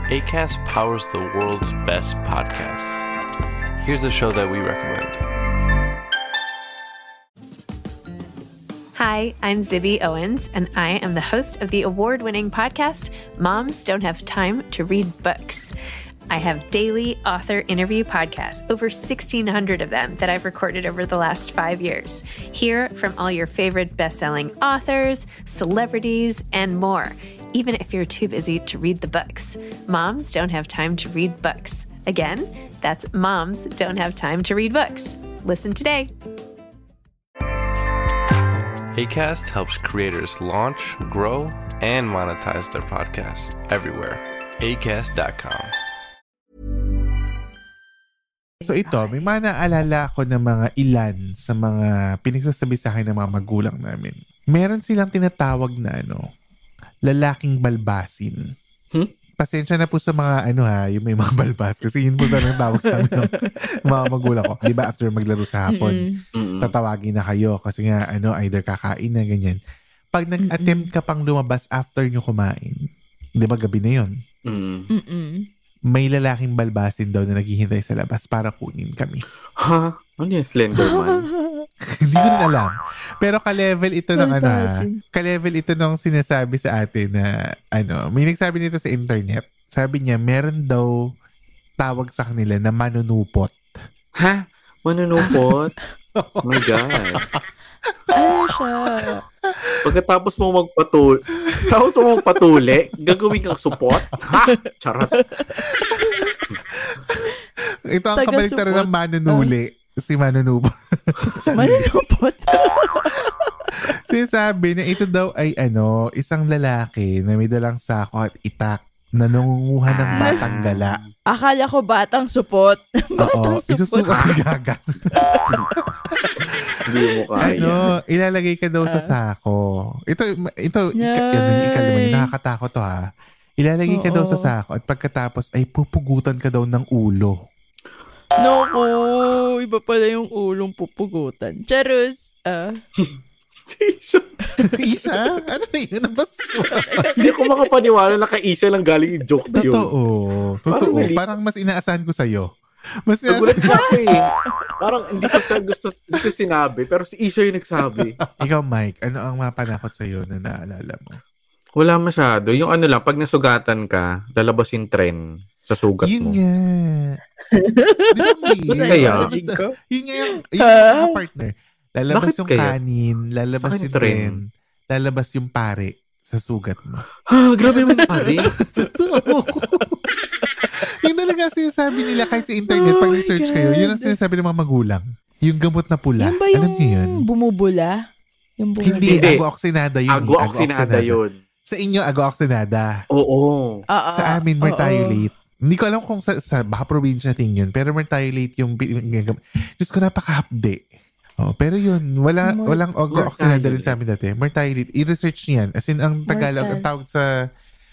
Acast powers the world's best podcasts. Here's a show that we recommend. Hi, I'm Zibby Owens, and I am the host of the award-winning podcast, Moms Don't Have Time to Read Books. I have daily author interview podcasts, over 1,600 of them that I've recorded over the last 5 years. Hear from all your favorite best-selling authors, celebrities, and more, even if you're too busy to read the books. Moms Don't Have Time to Read Books. Again, that's Moms Don't Have Time to Read Books. Listen today. Acast helps creators launch, grow, and monetize their podcasts everywhere. Acast.com. So ito, may mga naalala ako ng mga ilan sa mga pinagsasabi sa akin ng mga magulang namin. Meron silang tinatawag na lalaking balbasin. Pasensya na po sa mga yung may mga balbas. Kasi yun po talagang tawag sa amin ng mga magulang ko. Diba after maglaro sa hapon, tatawagin na kayo kasi nga either kakain na ganyan. Pag nag-attempt ka pang lumabas after nyo kumain, diba gabi na yun? May lalaking balbasin daw na naghihintay sa labas para kunin kami. Ha? Ano yung Slenderman? Hindi ko rin alam. Pero ka-level ito ng ka-level ito ng sinasabi sa atin na may nagsabi nito sa internet. Sabi niya, meron daw tawag sa kanila na manunupot. Ha? Manunupot? Oh my God. Ano siya? Pagkatapos mo magpatuli, gagawin kang support? Ha? Charot. Ito ang kabaliktaran ng manunuli. Si manunupot. Manunupot? Sinasabi na ito daw ay isang lalaki na may dalang sako at itak na nangunguha ng batang gala. Akala ko batang supot. Oo, isusuka ka gaga. Hindi mo kaya. Ilalagay ka daw sa sako. Ito ikalima, nakakatakot to ha. Ilalagay ka daw sa sako at pagkatapos ay pupugutan ka daw ng ulo. Naku, iba pala yung ulong pupugutan. Charus. Isha? Ano yun? Hindi ko makapaniwala na kay Isha lang galing yung joke na yun. Totoo. Parang mas inaasahan ko sa'yo. Nagulat ko Parang hindi ko sinabi, pero si Isha yung nagsabi. Ikaw, Mike, ano ang mapanakot sa'yo na naalala mo? Wala masyado. Yung lang, pag nasugatan ka, lalabas yung trend sa sugat mo. Yun nga. Di ba yun nga yung partner. Lalabas yung kanin, lalabas yung tren, lalabas yung pare sa sugat mo. Grabe yung pare. Yung talaga sinasabi nila kahit sa internet, pag nag-search kayo, yun ang sinasabi ng mga magulang. Yung gamot na pula. Yung ba yung alam niyo yun? Bumubula? Hindi, ago-oxinada yun. Ago-oxinada yun. Sa inyo, ago-oxinada. Oo. Sa amin, Mertiolate. Hindi ko alam kung sa baka probinsya thing yun, pero Mertiolate yung Diyos ko, napaka-hapde. Pero yun, walang ago-oxinada rin sa amin dati. Mertiolate, i-research niyan. As in, ang Tagalog,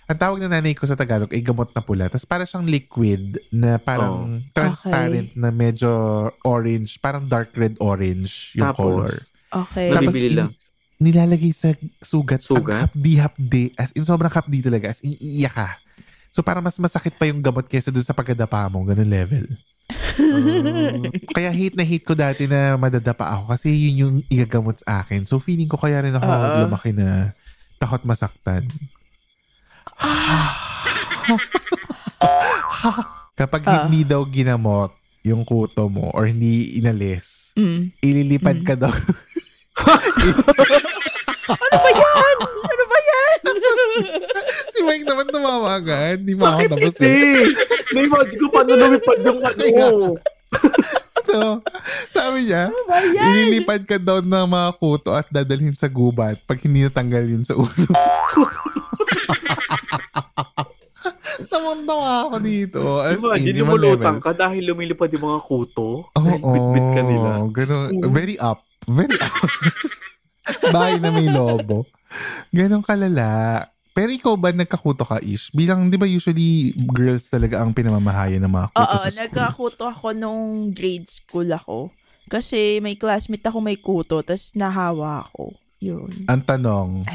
ang tawag na nanay ko sa Tagalog ay gamot na pula. Tapos para siyang liquid na parang transparent na medyo orange, parang dark red orange yung color. Okay. Tapos lang. Nilalagay sa sugat. Ang hapdi-hapdi. As in, sobrang hapdi talaga. As in, iiyak ka. So para mas masakit pa yung gamot kesa dun sa pagkadapa mo. Ganun level. Kaya hate na hate ko dati na madadapa ako kasi yun yung igagamot sa akin. So feeling ko kaya rin ako lumaki na takot masaktan. Kapag hindi daw ginamot yung kuto mo or hindi inalis, ililipad ka daw. Ano ba yan? Si Mike naman tumawa agad. Di ba ako tapos na-imagine ko paano lumipad yung sabi niya, ililipad ka daw ng mga kuto at dadalhin sa gubat pag hindi natanggal yun sa ulo. Tawang-tawa ako dito. Imagine, lumulutang ka dahil lumilipad yung mga kuto. Dahil bit-bit ka nila. Ganun. Very up. Bahay na may lobo. Ganon kalala. Pero ikaw ba nagkakuto ka, Ish? Bilang, di ba usually girls talaga ang pinamamahayan ng mga kuto sa school? Nagkakuto ako nung grade school ako. Kasi may classmate ako may kuto, tapos nahawa ako. Yun. Ang tanong,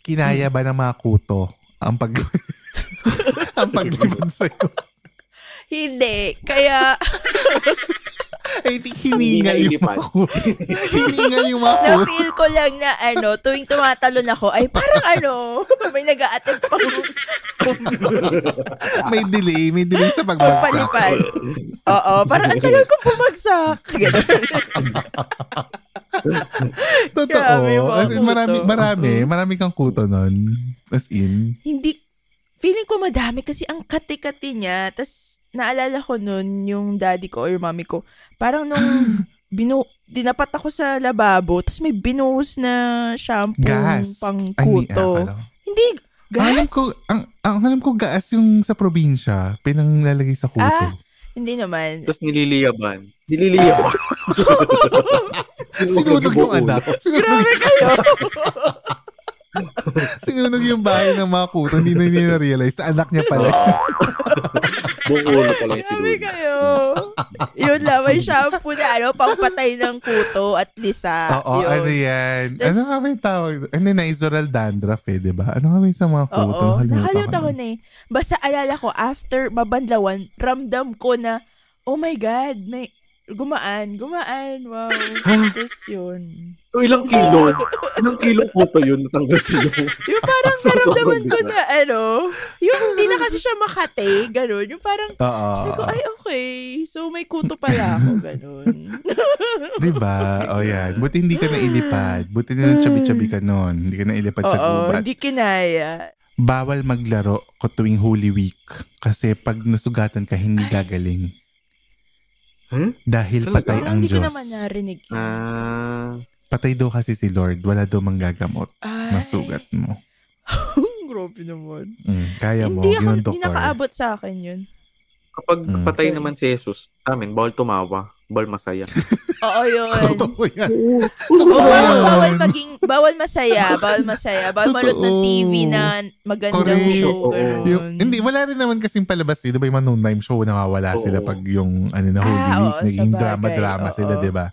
kinaya ba ng mga kuto ang pag... Ang paglipad sa'yo. Hindi. Kaya, I think hiningal yung mga kuto. Hiningal yung mga kuto. na-feel ko lang na tuwing tumatalon ako, ay parang may nag-a-attempt pang May delay sa pagbagsak. palipad. Oo, parang ang tagal ko bumagsak. Ganun. Totoo. Grabe, mga As in, kuto. marami kang kuto nun. As in. Hindi, feeling ko madami kasi ang kati-kati niya. Tapos, naalala ko nun, yung daddy ko or mami ko, parang nung dinapat ako sa lababo, tapos may binuhos na shampoo Gas. pang Ay, kuto. Hindi, gas? Ang alam ko gas yung sa probinsya, pinanglalagay sa kuto. Hindi naman. Tapos nililiyaban. Sinunog yung anak. Grabe kayo! Sinunog yung bahay ng mga kuto. Hindi na na-realize. Sa anak niya pala. Buong ulo pala yung Grabe sinunod. kayo! Yun lang, may shampoo na pangpatay ng kuto at lisa. Oo, Yun. ano yan? Tas- Ano nga ba yung tawag? Ano na, Isoral dandruff di ba? Ano nga ba yung sa mga kuto? Oo, nakalimutan ko na eh. Basta alala ko, after mabanlawan, ramdam ko na, oh my God, may gumaan, wow. Tapos yun. So, ilang kilo puto yun natanggal sa'yo? Yung parang So, naramdaman sobrang ko bigat. na yung hindi na kasi siya makate, gano'n. Yung parang, Oo. sabi ko, ay okay, so may kuto pala ako, gano'n. Diba? O yan. Buti hindi ka na ilipad. Buti na chabi-chabi ka nun. Hindi ka na ilipad sa Oo, gubat. hindi kinaya. Bawal maglaro ko tuwing Holy Week. Kasi pag nasugatan ka, hindi gagaling. Huh? Dahil Talaga? patay Parang ang hindi ko Diyos. naman narinig yun. Patay daw kasi si Lord. Wala daw manggagamot Ay, ng sugat mo. grabe naman. Kaya mo, Hindi yun ang hindi doktor. nakaabot sa akin yun. Kapag patay naman si Jesus, sa amin, bawal tumawa. Bawal masaya. Oo, yun. Totoo yan. Bawal masaya. Bawal manood ng Totoo. TV na magandang Correct. show. Oo. ganun. Hindi, wala rin naman kasing palabas. Di ba yung mga noontime show, nawawala Oo. sila pag yung na Holy Week. oo, Naging sabagay. drama-drama sila, Oo. di ba?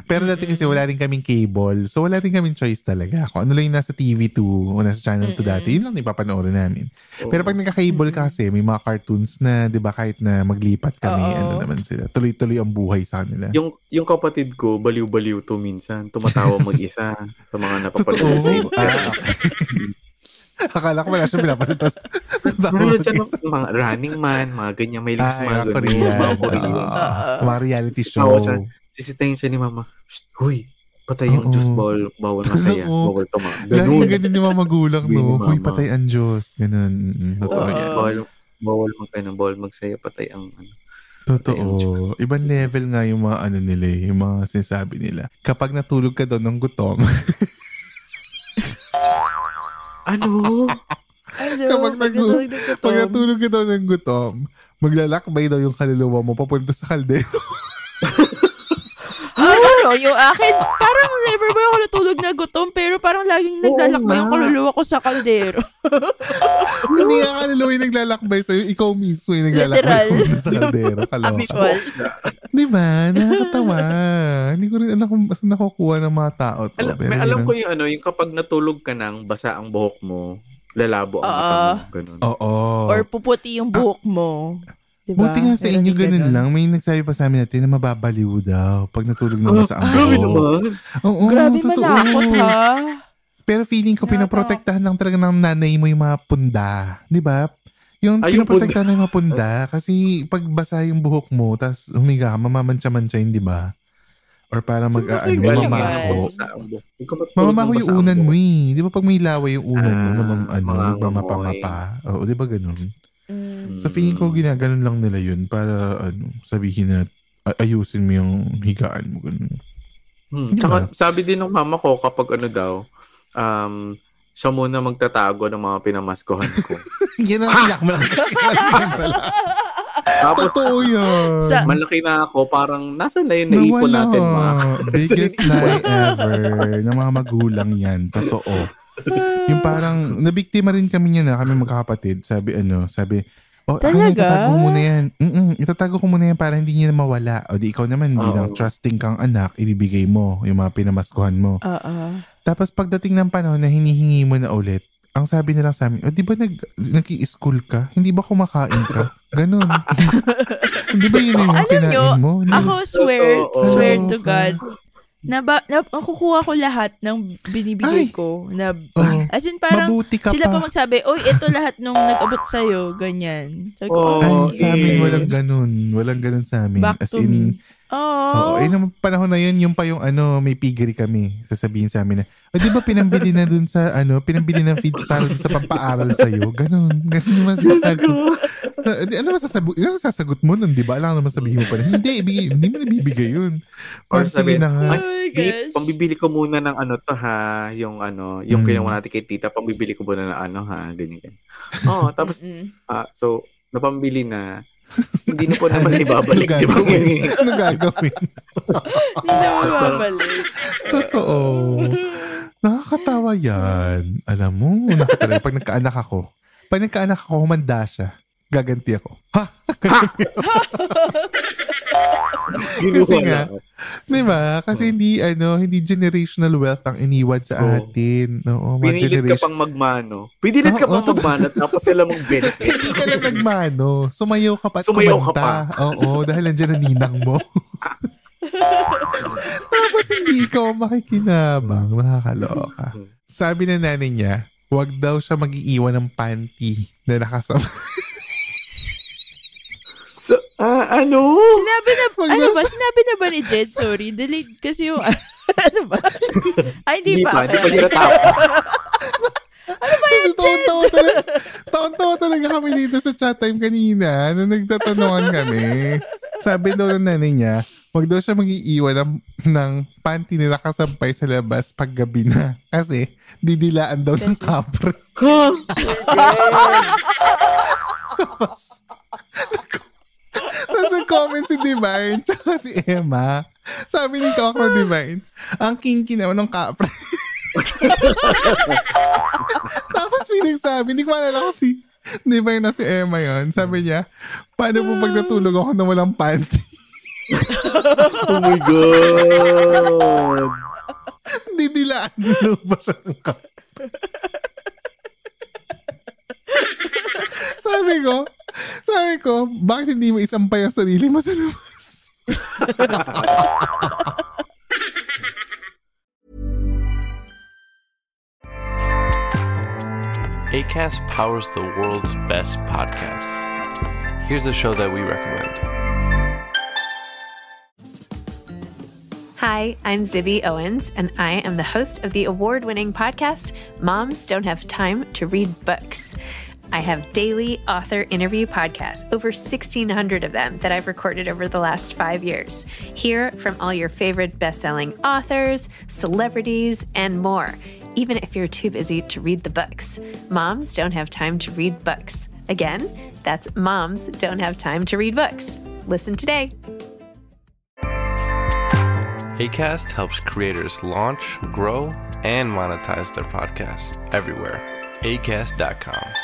Pero dati kasi wala rin kaming cable. So wala rin kaming choice talaga. Kung ano lang yung nasa TV2 o nasa Channel 2 dati, yun lang ipapanoorin namin. Pero pag nagka-cable ka kasi, may mga cartoons na, di ba, kahit na maglipat kami, Oo. ano naman sila. Tuloy-tuloy ang buhay sa kanila. Yung kapatid ko, baliw-baliw to minsan. Tumatawa mag-isa sa mga napapanood Totoo. sa internet. Akala ko wala siya pinapanood. Meron siya ng mga Running Man, mga ganyan, may list mga ganyan. Korean. Mga Korean. Mga reality show. Tawa siya. Sisitayin siya ni Mama, "Shh, huy, patay yung Oo. Diyos, bawal masaya, Oo. bawal tumawa." Lagi ganun yung mga magulang, Sabi ni no? Huy, Mama. patay ang Diyos. Ganun. Totoo Oo. yan. Bawal magsaya, patay ang Totoo. Ibang level nga yung mga nila yung mga sinasabi nila. Kapag natulog ka daw ng gutom, ano? Kapag pag natulog ka daw ng gutom, maglalakbay daw yung kaluluwa mo papunta sa kaldero. Yung akin, parang never ba ako natulog na gutom, pero parang laging naglalakbay yung kaluluwa ko sa kaldero. Hindi nga kaluluwa yung naglalakbay sa'yo, ikaw mismo yung naglalakbay Literal. papunta sa kaldero. Kaloka. Habitual. Di ba? Nakakatawa. Hindi ko rin alam kung basta nakukuha ng mga tao to. Alam ko yung kapag natulog ka nang basa ang buhok mo, lalabo ang mata mo. Ganun. Oo. Or puputi yung buhok mo. Diba? Buti nga sa Meron inyo din ganun lang. May nagsabi pa sa amin natin na mababaliw daw pag natulog na basa ang Grabe buhok. naman. Oo, Grabe totoo. manakot ha. Pero feeling ko pinaprotektahan lang talaga ng nanay mo yung mga punda. Di ba? Yung Ay, yung pinaprotektahan ng mga punda. Kasi pag basa yung buhok mo, tas humiga ka, mamamantsa-mantsayin, di ba? Or para mamamaho. Mamamaho yung unan mo eh. Di ba pag may laway yung unan mo, nagmamapa-mapa. Oo, di ba ganun? So feeling ko ginaganon lang nila yun para sabihin na ayusin mo yung higaan mo. Ganun. Tsaka sabi din ng mama ko kapag siya muna magtatago ng mga pinamaskuhan ko. Yan ang iyak mo lang kasi Tapos, totoo yan. malaki na ako, parang nasa na yun naipon natin, ma. Biggest lie ever ng mga magulang yan. Totoo. Yung parang, nabiktima rin kami niya na kami magkakapatid. Sabi, itatago mo na yan. Itatago ko muna yan para hindi niya na mawala. O di ikaw naman, bilang trusting kang anak, ibibigay mo yung mga pinamaskuhan mo. Tapos pagdating ng panahon na hinihingi mo na ulit, ang sabi nila sa amin, di ba nag-i-school ka? Hindi ba kumakain ka? Ganon. Hindi ba yun yung kinain mo? Ako swear to God. Nakukuha ko lahat ng binibigay ko. As in parang sila pa magsabi, oy, ito lahat nung nag-abot sa'yo. Ganyan. Sabi ko, sa amin walang ganun. Walang ganun sa amin. Back to me. Nung panahon na yun, yung pa yung may piggery kami. Sasabihin sa amin na, di ba pinambili na dun sa, pinambili ng feeds para dun sa pampaaral sa'yo? Ganun naman sasagot. Ano masasagot mo nun, di ba? Alam naman sabihin mo pa rin, hindi mo nabibigay yun. Or sabihin na nga. Pambibili ko muna ng yung kinuha natin kay tita, pambibili ko muna ng ganyan. Tapos, so, napambili na, hindi na po naman ibabalik, di ba? Ano gagawin? Hindi na mababalik. Totoo. Nakakatawa yan. Alam mo, nakakatawa. Pag nagkaanak ako, humanda siya. Gaganti ako. Ha? Kasi nga, di ba? Kasi hindi generational wealth ang iniwan sa atin. Pinilit ka pang magmano. Pinilit ka pang magmano tapos sila mong benefit. Hindi ka lang nagmano. Sumayaw ka pa at kumanta. Oo, dahil nandiyan ang ninang mo. Tapos hindi ikaw makikinabang. Nakakaloka. Sabi na nanay niya, wag daw siya mag-iiwan ng panty na nakasama. So, Sinabi na ba ni Jed? Sorry, delete kasi yung ano ba? Ay, hindi pa. Hindi pa nila tapos. Ano ba yan, Jed? Taon-tawa talaga kami dito sa chat time kanina nung nagtatanungan kami. Sabi daw ng nanay niya, wag daw siya mag-iiwan ng panty na nakasampay sa labas pag gabi na. Kasi didilaan daw ng kapre. Tapos nag-comment si Divine tsaka si Emma. Sabi ni Kakro Divine, ang kinky naman ng kapre. Tapos pinagsabi, hindi ko malala ko si Divine na si Emma yun. Sabi niya, paano po pag natulog ako na walang panty? Oh my God! Didilaan nilo ba siya ng kapre? Sabi ko, bakit hindi mo isampay ang sarili mo sa labas? Acast powers the world's best podcasts. Here's a show that we recommend. Hi, I'm Zibby Owens, and I am the host of the award-winning podcast, Moms Don't Have Time to Read Books. I have daily author interview podcasts, over 1,600 of them that I've recorded over the last 5 years. Hear from all your favorite best-selling authors, celebrities, and more, even if you're too busy to read the books. Moms Don't Have Time to Read Books. Again, that's Moms Don't Have Time to Read Books. Listen today. Acast helps creators launch, grow, and monetize their podcasts everywhere. Acast.com.